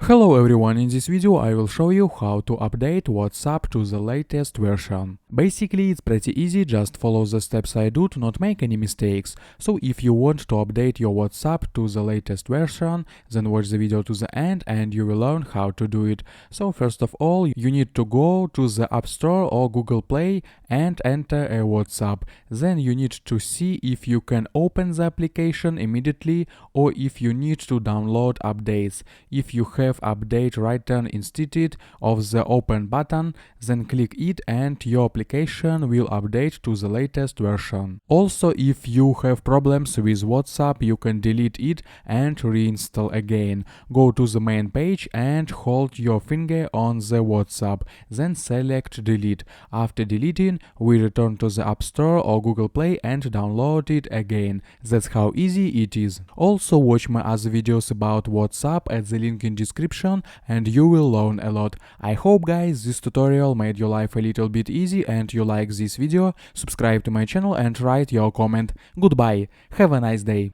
Hello everyone, in this video I will show you how to update WhatsApp to the latest version. Basically it's pretty easy, just follow the steps I do to not make any mistakes. So if you want to update your WhatsApp to the latest version, then watch the video to the end and you will learn how to do it. So first of all, you need to go to the App Store or Google Play and enter a WhatsApp. Then you need to see if you can open the application immediately or if you need to download updates. If you have update written instead of the open button, then click it and your application will update to the latest version. Also, if you have problems with WhatsApp, you can delete it and reinstall again. Go to the main page and hold your finger on the WhatsApp, then select delete. After deleting, we return to the App Store or Google Play and download it again. That's how easy it is. Also watch my other videos about WhatsApp at the link in description and you will learn a lot. I hope guys this tutorial made your life a little bit easy and you like this video. Subscribe to my channel and write your comment. Goodbye. Have a nice day.